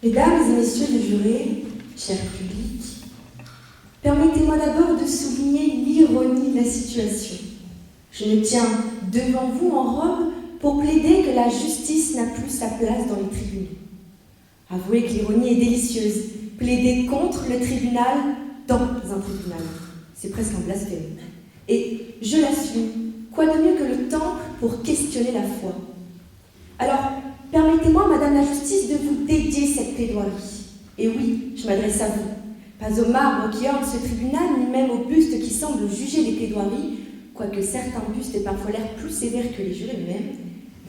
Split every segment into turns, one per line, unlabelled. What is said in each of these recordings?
Mesdames et messieurs les jurés, chers publics, permettez-moi d'abord de souligner l'ironie de la situation. Je me tiens devant vous en robe pour plaider que la justice n'a plus sa place dans les tribunaux. Avouez que l'ironie est délicieuse. Plaider contre le tribunal dans un tribunal. C'est presque un blasphème. Et je l'assume, quoi de mieux que le temple pour questionner la foi? Alors, permettez-moi, Madame la Justice, de vous dédier cette plaidoirie. Et oui, je m'adresse à vous. Pas au marbre qui orne ce tribunal, ni même au buste qui semble juger les plaidoiries, quoique certains bustes aient parfois l'air plus sévères que les jurés eux-mêmes,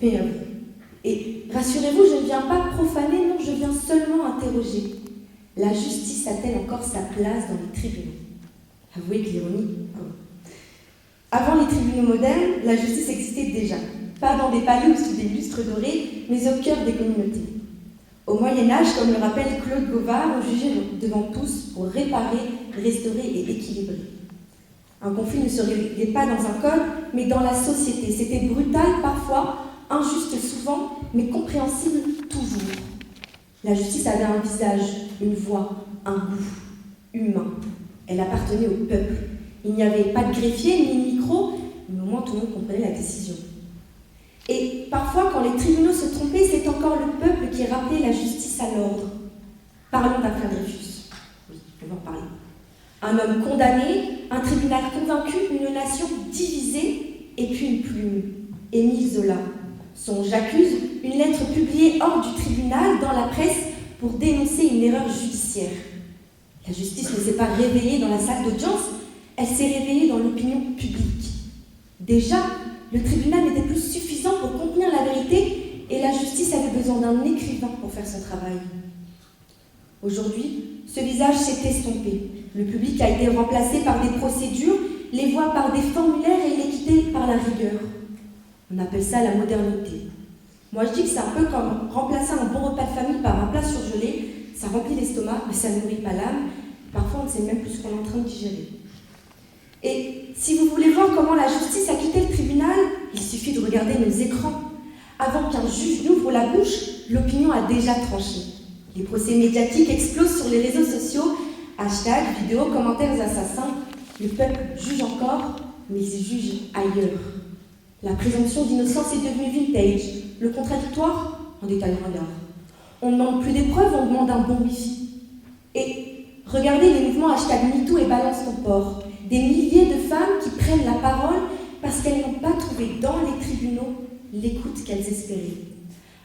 mais à vous. Et rassurez-vous, je ne viens pas profaner, non, je viens seulement interroger. La justice a-t-elle encore sa place dans les tribunaux? Avouez que l'ironie... Avant les tribunaux modernes, la justice existait déjà. Pas dans des palais ou sous des lustres dorés, mais au cœur des communautés. Au Moyen-Âge, comme le rappelle Claude Gauvard, on jugeait devant tous pour réparer, restaurer et équilibrer. Un conflit ne se réglait pas dans un code, mais dans la société. C'était brutal parfois, injuste souvent, mais compréhensible toujours. La justice avait un visage, une voix, un goût humain. Elle appartenait au peuple. Il n'y avait pas de greffier ni de micro, mais au moins tout le monde comprenait la décision. Et parfois, quand les tribunaux se trompaient, c'est encore le peuple qui rappelait la justice à l'ordre. Parlons d'affaire Dreyfus. Oui, on va en parler. Un homme condamné, un tribunal convaincu, une nation divisée, et puis une plume. Émile Zola. Son J'accuse, une lettre publiée hors du tribunal, dans la presse, pour dénoncer une erreur judiciaire. La justice ne s'est pas réveillée dans la salle d'audience, elle s'est réveillée dans l'opinion publique. Déjà, le tribunal n'était plus suffisant pour contenir la vérité et la justice avait besoin d'un écrivain pour faire son travail. Aujourd'hui, ce visage s'est estompé. Le public a été remplacé par des procédures, les voix par des formulaires et l'équité par la rigueur. On appelle ça la modernité. Moi, je dis que c'est un peu comme remplacer un bon repas de famille par un plat surgelé. Ça remplit l'estomac, mais ça ne nourrit pas l'âme. Parfois, on ne sait même plus ce qu'on est en train de digérer. Et si vous voulez voir comment la justice a quitté le tribunal, il suffit de regarder nos écrans. Avant qu'un juge n'ouvre la bouche, l'opinion a déjà tranché. Les procès médiatiques explosent sur les réseaux sociaux. Hashtag, vidéos, commentaires assassins. Le peuple juge encore, mais il juge ailleurs. La présomption d'innocence est devenue vintage. Le contradictoire, en détail ringard. On ne demande plus des preuves, on demande un bon wifi. Et regardez les mouvements hashtag MeToo et Balance ton porc. Des milliers de femmes qui prennent la parole parce qu'elles n'ont pas trouvé dans les tribunaux l'écoute qu'elles espéraient.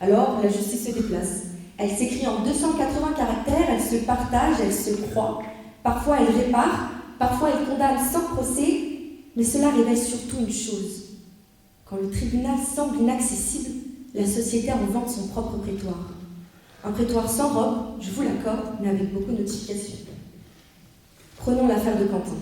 Alors, la justice se déplace. Elle s'écrit en 280 caractères, elle se partage, elle se croit. Parfois, elle répare, parfois, elle condamne sans procès, mais cela révèle surtout une chose. Quand le tribunal semble inaccessible, la société invente son propre prétoire. Un prétoire sans robe, je vous l'accorde, mais avec beaucoup de notifications. Prenons l'affaire de Quentin.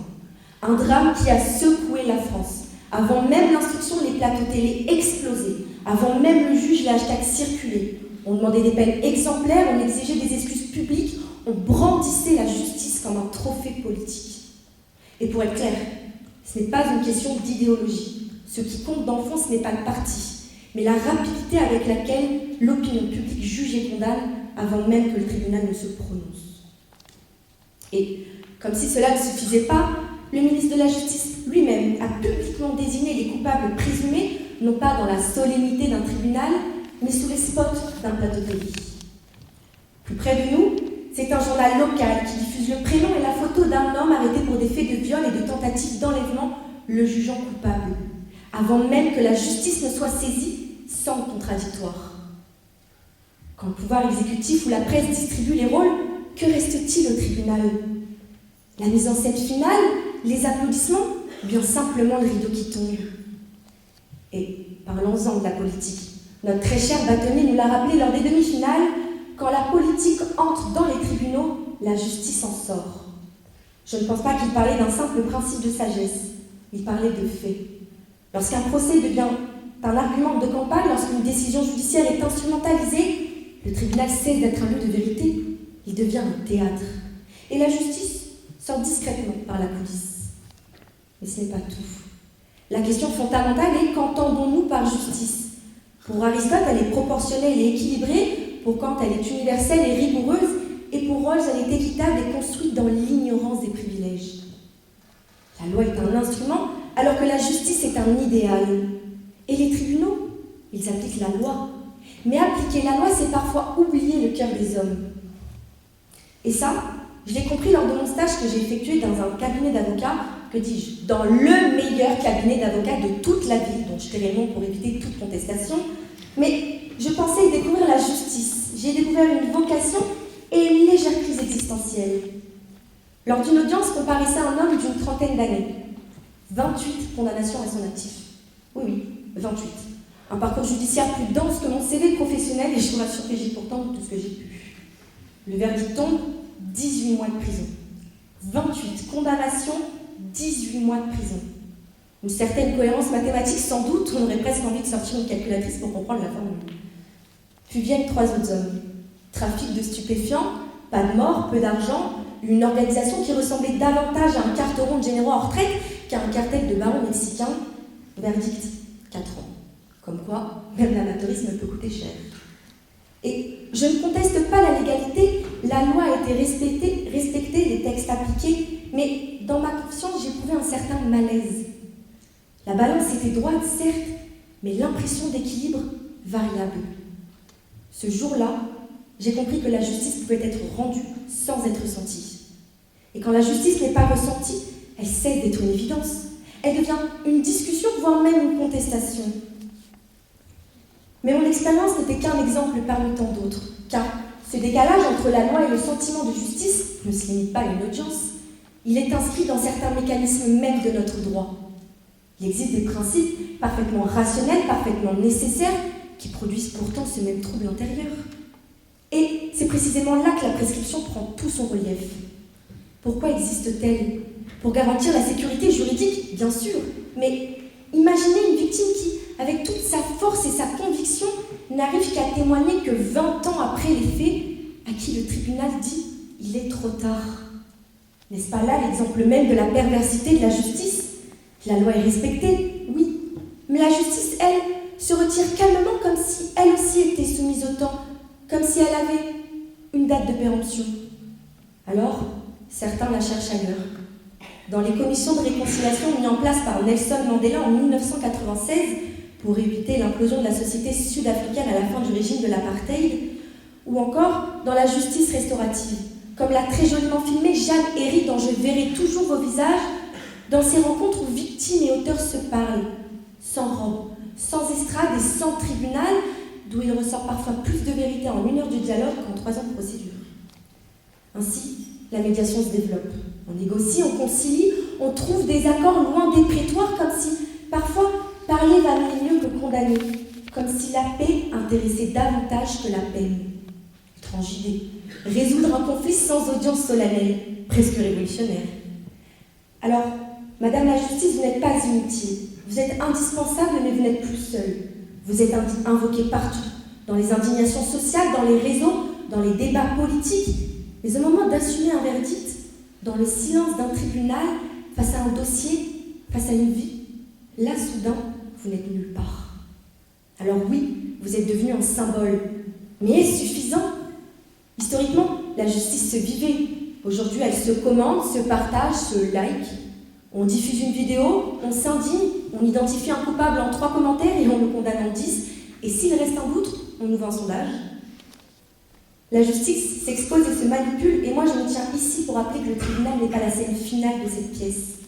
Un drame qui a secoué la France. Avant même l'instruction, les plateaux télé explosaient. Avant même le juge, les hashtags circulaient. On demandait des peines exemplaires, on exigeait des excuses publiques, on brandissait la justice comme un trophée politique. Et pour être clair, ce n'est pas une question d'idéologie. Ce qui compte dans le fond, ce n'est pas le parti, mais la rapidité avec laquelle l'opinion publique juge et condamne avant même que le tribunal ne se prononce. Et comme si cela ne suffisait pas, le ministre de la Justice lui-même a publiquement désigné les coupables présumés, non pas dans la solennité d'un tribunal, mais sous les spots d'un plateau télé. Plus près de nous, c'est un journal local qui diffuse le prénom et la photo d'un homme arrêté pour des faits de viol et de tentative d'enlèvement, le jugeant coupable, avant même que la justice ne soit saisie sans contradictoire. Quand le pouvoir exécutif ou la presse distribue les rôles, que reste-t-il au tribunal? La mise en scène finale? Les applaudissements? Bien simplement le rideau qui tombe. Et parlons-en de la politique. Notre très cher bâtonnier nous l'a rappelé lors des demi-finales, quand la politique entre dans les tribunaux, la justice en sort. Je ne pense pas qu'il parlait d'un simple principe de sagesse, il parlait de faits. Lorsqu'un procès devient un argument de campagne, lorsqu'une décision judiciaire est instrumentalisée, le tribunal cesse d'être un lieu de vérité, il devient un théâtre. Et la justice sort discrètement par la coulisse. Mais ce n'est pas tout. La question fondamentale est: qu'entendons-nous par justice? Pour Aristote, elle est proportionnelle et équilibrée, pour Kant, elle est universelle et rigoureuse, et pour Rawls, elle est équitable et construite dans l'ignorance des privilèges. La loi est un instrument, alors que la justice est un idéal. Et les tribunaux, ils appliquent la loi. Mais appliquer la loi, c'est parfois oublier le cœur des hommes. Et ça, je l'ai compris lors de mon stage que j'ai effectué dans un cabinet d'avocats, que dis-je, dans le meilleur cabinet d'avocats de toute la ville, dont je tairai le nom pour éviter toute contestation. Mais je pensais y découvrir la justice. J'ai découvert une vocation et une légère crise existentielle. Lors d'une audience, comparaissait un homme d'une trentaine d'années. 28 condamnations à son actif. Oui, 28. Un parcours judiciaire plus dense que mon CV professionnel, et je vous rassure que j'ai pourtant tout ce que j'ai pu. Le verdict tombe, 18 mois de prison. 28 condamnations, 18 mois de prison. Une certaine cohérence mathématique, sans doute, on aurait presque envie de sortir une calculatrice pour comprendre la formule. Puis viennent 3 autres hommes. Trafic de stupéfiants, pas de mort, peu d'argent, une organisation qui ressemblait davantage à un carteron de généraux en retraite qu'à un cartel de barons mexicains. Verdict, 4 ans. Comme quoi, même l'amateurisme peut coûter cher. Et je ne conteste pas la légalité, la loi a été respectée, les textes appliqués, mais dans ma conscience, j'éprouvais un certain malaise. La balance était droite, certes, mais l'impression d'équilibre variable. Ce jour-là, j'ai compris que la justice pouvait être rendue sans être sentie. Et quand la justice n'est pas ressentie, elle cesse d'être une évidence. Elle devient une discussion, voire même une contestation. Mais mon expérience n'était qu'un exemple parmi tant d'autres, car ce décalage entre la loi et le sentiment de justice ne se limite pas à une audience. Il est inscrit dans certains mécanismes même de notre droit. Il existe des principes parfaitement rationnels, parfaitement nécessaires, qui produisent pourtant ce même trouble intérieur. Et c'est précisément là que la prescription prend tout son relief. Pourquoi existe-t-elle? Pour garantir la sécurité juridique, bien sûr, mais imaginez une victime qui, avec toute sa force et sa conviction, n'arrive qu'à témoigner que 20 ans après les faits, à qui le tribunal dit « il est trop tard ». N'est-ce pas là l'exemple même de la perversité de la justice? La loi est respectée, oui, mais la justice, elle, se retire calmement comme si elle aussi était soumise au temps, comme si elle avait une date de péremption. Alors, certains la cherchent ailleurs. Dans les commissions de réconciliation mises en place par Nelson Mandela en 1996 pour éviter l'implosion de la société sud-africaine à la fin du régime de l'apartheid, ou encore dans la justice restaurative, comme l'a très joliment filmé Jeanne Herry, dont je verrai toujours vos visages, dans ces rencontres où victimes et auteurs se parlent, sans robe, sans estrade et sans tribunal, d'où il ressort parfois plus de vérité en 1 heure de dialogue qu'en 3 ans de procédure. Ainsi, la médiation se développe. On négocie, on concilie, on trouve des accords loin des prétoires, comme si, parfois, parler valait mieux que condamner, comme si la paix intéressait davantage que la peine. Étrange idée. Résoudre un conflit sans audience solennelle, presque révolutionnaire. Alors, Madame la Justice, vous n'êtes pas inutile. Vous êtes indispensable, mais vous n'êtes plus seule. Vous êtes invoquée partout, dans les indignations sociales, dans les réseaux, dans les débats politiques. Mais au moment d'assumer un verdict, dans le silence d'un tribunal, face à un dossier, face à une vie, là, soudain, vous n'êtes nulle part. Alors oui, vous êtes devenu un symbole. Mais est-ce suffisant? Historiquement, la justice se vivait. Aujourd'hui, elle se commande, se partage, se like. On diffuse une vidéo, on s'indigne, on identifie un coupable en 3 commentaires et on le condamne en 10. Et s'il reste un doute, on ouvre un sondage. La justice s'expose et se manipule, et moi je me tiens ici pour rappeler que le tribunal n'est pas la scène finale de cette pièce.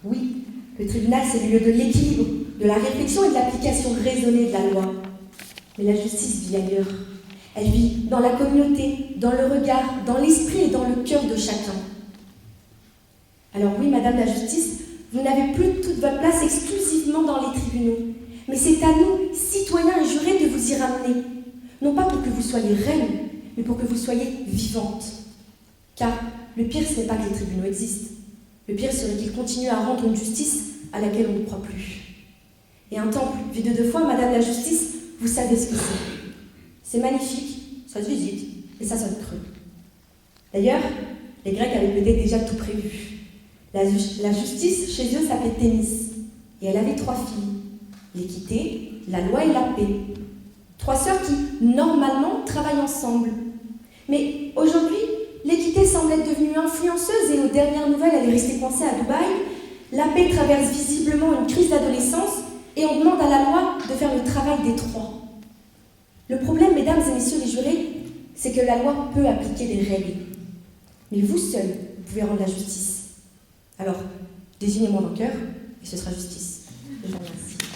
Oui, le tribunal c'est le lieu de l'équilibre, de la réflexion et de l'application raisonnée de la loi. Mais la justice vit ailleurs. Elle vit dans la communauté, dans le regard, dans l'esprit et dans le cœur de chacun. Alors oui, Madame la Justice, vous n'avez plus toute votre place exclusivement dans les tribunaux. Mais c'est à nous, citoyens et jurés, de vous y ramener. Non pas pour que vous soyez reine, mais pour que vous soyez vivante. Car le pire, ce n'est pas que les tribunaux existent. Le pire serait qu'ils continuent à rendre une justice à laquelle on ne croit plus. Et un temple vide de foi, Madame la Justice, vous savez ce que c'est. C'est magnifique, ça se visite, et ça sonne creux. D'ailleurs, les Grecs avaient peut-être déjà tout prévu. La justice, chez eux, s'appelait Thémis, et elle avait 3 filles, l'équité, la loi et la paix. 3 sœurs qui, normalement, travaillent ensemble. Mais aujourd'hui, l'équité semble être devenue influenceuse et aux dernières nouvelles, elle est restée coincée à Dubaï. La paix traverse visiblement une crise d'adolescence et on demande à la loi de faire le travail des 3. Le problème, mesdames et messieurs les jurés, c'est que la loi peut appliquer des règles. Mais vous seuls pouvez rendre la justice. Alors, désignez-moi vainqueur et ce sera justice. Je vous remercie.